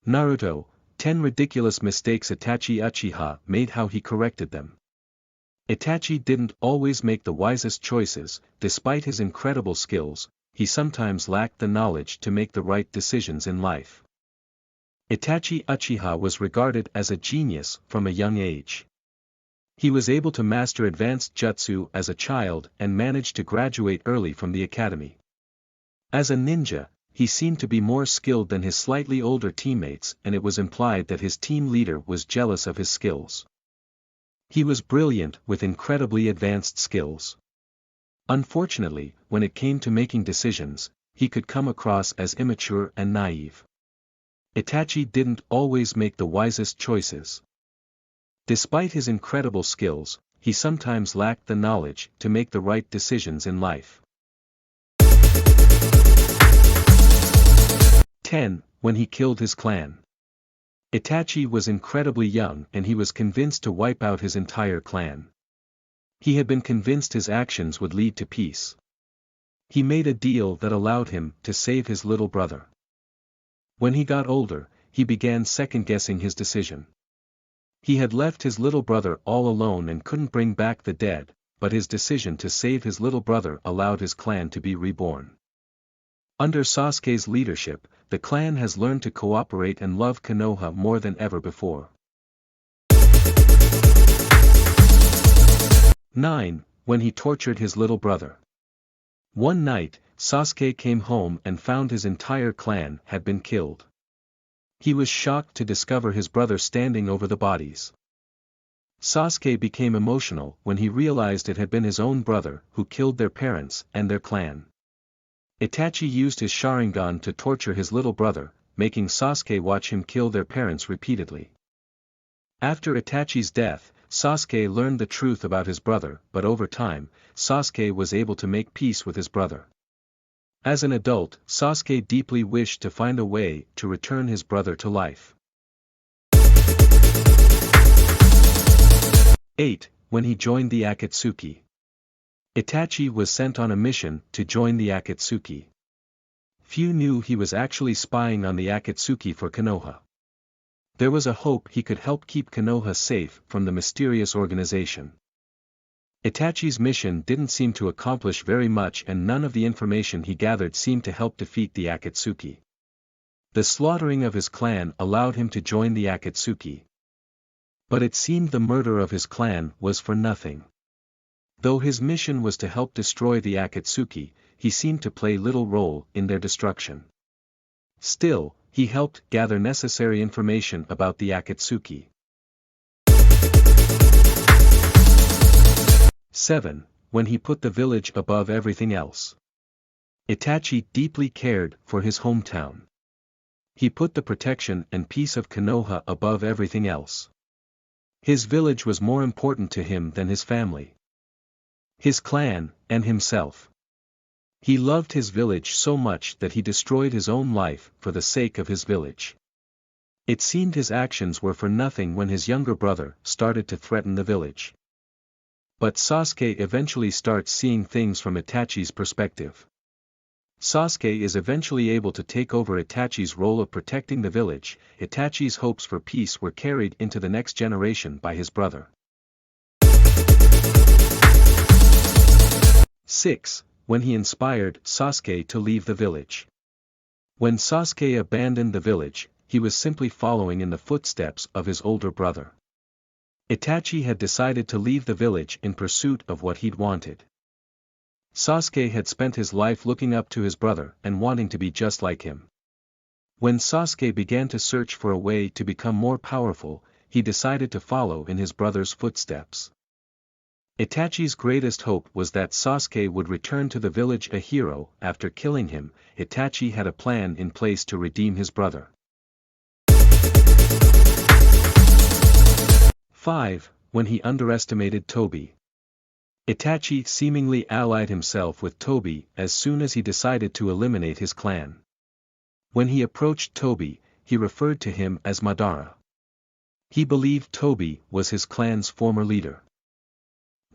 Naruto, 10 ridiculous mistakes Itachi Uchiha made, how he corrected them. Itachi didn't always make the wisest choices. Despite his incredible skills, he sometimes lacked the knowledge to make the right decisions in life. Itachi Uchiha was regarded as a genius from a young age. He was able to master advanced jutsu as a child and managed to graduate early from the academy. As a ninja, he seemed to be more skilled than his slightly older teammates, and it was implied that his team leader was jealous of his skills. He was brilliant with incredibly advanced skills. Unfortunately, when it came to making decisions, he could come across as immature and naive. Itachi didn't always make the wisest choices. Despite his incredible skills, he sometimes lacked the knowledge to make the right decisions in life. 10. When he killed his clan. Itachi was incredibly young and he was convinced to wipe out his entire clan. He had been convinced his actions would lead to peace. He made a deal that allowed him to save his little brother. When he got older, he began second-guessing his decision. He had left his little brother all alone and couldn't bring back the dead, but his decision to save his little brother allowed his clan to be reborn. Under Sasuke's leadership, the clan has learned to cooperate and love Konoha more than ever before. 9. When he tortured his little brother. One night, Sasuke came home and found his entire clan had been killed. He was shocked to discover his brother standing over the bodies. Sasuke became emotional when he realized it had been his own brother who killed their parents and their clan. Itachi used his Sharingan to torture his little brother, making Sasuke watch him kill their parents repeatedly. After Itachi's death, Sasuke learned the truth about his brother, but over time, Sasuke was able to make peace with his brother. As an adult, Sasuke deeply wished to find a way to return his brother to life. 8. When he joined the Akatsuki. Itachi was sent on a mission to join the Akatsuki. Few knew he was actually spying on the Akatsuki for Konoha. There was a hope he could help keep Konoha safe from the mysterious organization. Itachi's mission didn't seem to accomplish very much and none of the information he gathered seemed to help defeat the Akatsuki. The slaughtering of his clan allowed him to join the Akatsuki. But it seemed the murder of his clan was for nothing. Though his mission was to help destroy the Akatsuki, he seemed to play little role in their destruction. Still, he helped gather necessary information about the Akatsuki. 7. When he put the village above everything else. Itachi deeply cared for his hometown. He put the protection and peace of Konoha above everything else. His village was more important to him than his family, his clan, and himself. He loved his village so much that he destroyed his own life for the sake of his village. It seemed his actions were for nothing when his younger brother started to threaten the village. But Sasuke eventually starts seeing things from Itachi's perspective. Sasuke is eventually able to take over Itachi's role of protecting the village. Itachi's hopes for peace were carried into the next generation by his brother. 6. When he inspired Sasuke to leave the village. When Sasuke abandoned the village, he was simply following in the footsteps of his older brother. Itachi had decided to leave the village in pursuit of what he'd wanted. Sasuke had spent his life looking up to his brother and wanting to be just like him. When Sasuke began to search for a way to become more powerful, he decided to follow in his brother's footsteps. Itachi's greatest hope was that Sasuke would return to the village a hero. After killing him, Itachi had a plan in place to redeem his brother. 5. When he underestimated Tobi. Itachi seemingly allied himself with Tobi as soon as he decided to eliminate his clan. When he approached Tobi, he referred to him as Madara. He believed Tobi was his clan's former leader.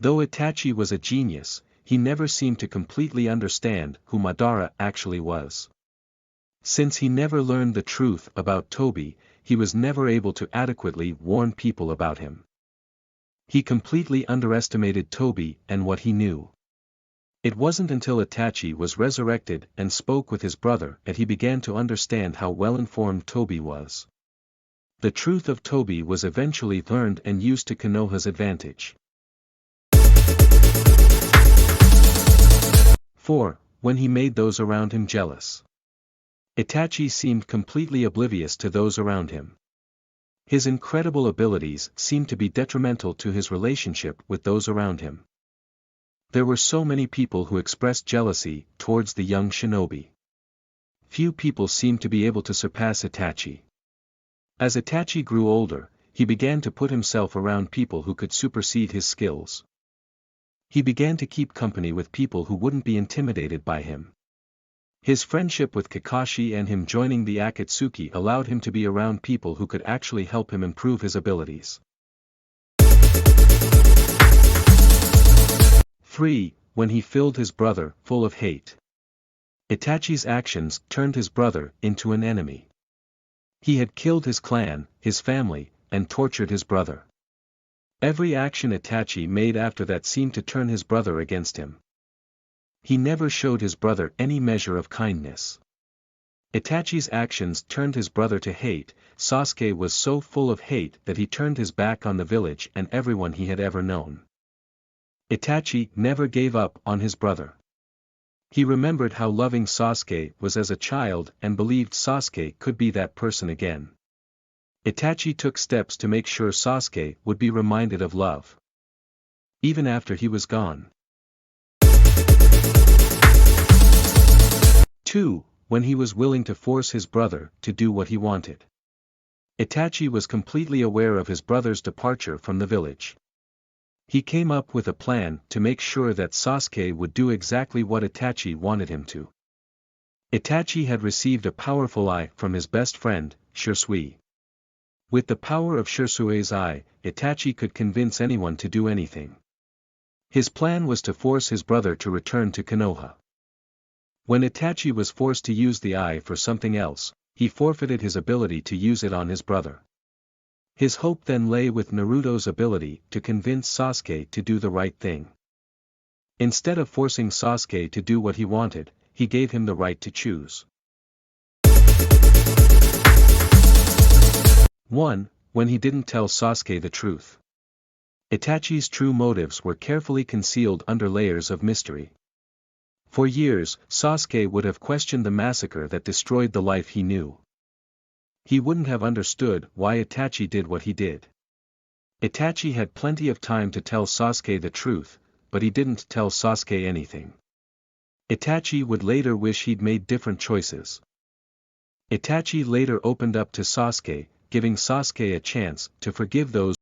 Though Itachi was a genius, he never seemed to completely understand who Madara actually was. Since he never learned the truth about Toby, he was never able to adequately warn people about him. He completely underestimated Toby and what he knew. It wasn't until Itachi was resurrected and spoke with his brother that he began to understand how well-informed Toby was. The truth of Toby was eventually learned and used to Konoha's advantage. 4. When he made those around him jealous. Itachi seemed completely oblivious to those around him. His incredible abilities seemed to be detrimental to his relationship with those around him. There were so many people who expressed jealousy towards the young shinobi. Few people seemed to be able to surpass Itachi. As Itachi grew older, he began to put himself around people who could supersede his skills. He began to keep company with people who wouldn't be intimidated by him. His friendship with Kakashi and him joining the Akatsuki allowed him to be around people who could actually help him improve his abilities. 3. When he filled his brother full of hate. Itachi's actions turned his brother into an enemy. He had killed his clan, his family, and tortured his brother. Every action Itachi made after that seemed to turn his brother against him. He never showed his brother any measure of kindness. Itachi's actions turned his brother to hate. Sasuke was so full of hate that he turned his back on the village and everyone he had ever known. Itachi never gave up on his brother. He remembered how loving Sasuke was as a child and believed Sasuke could be that person again. Itachi took steps to make sure Sasuke would be reminded of love. Even after he was gone. 2. When he was willing to force his brother to do what he wanted. Itachi was completely aware of his brother's departure from the village. He came up with a plan to make sure that Sasuke would do exactly what Itachi wanted him to. Itachi had received a powerful eye from his best friend, Shisui. With the power of Shisui's eye, Itachi could convince anyone to do anything. His plan was to force his brother to return to Konoha. When Itachi was forced to use the eye for something else, he forfeited his ability to use it on his brother. His hope then lay with Naruto's ability to convince Sasuke to do the right thing. Instead of forcing Sasuke to do what he wanted, he gave him the right to choose. 1. When he didn't tell Sasuke the truth. Itachi's true motives were carefully concealed under layers of mystery. For years, Sasuke would have questioned the massacre that destroyed the life he knew. He wouldn't have understood why Itachi did what he did. Itachi had plenty of time to tell Sasuke the truth, but he didn't tell Sasuke anything. Itachi would later wish he'd made different choices. Itachi later opened up to Sasuke, giving Sasuke a chance to forgive those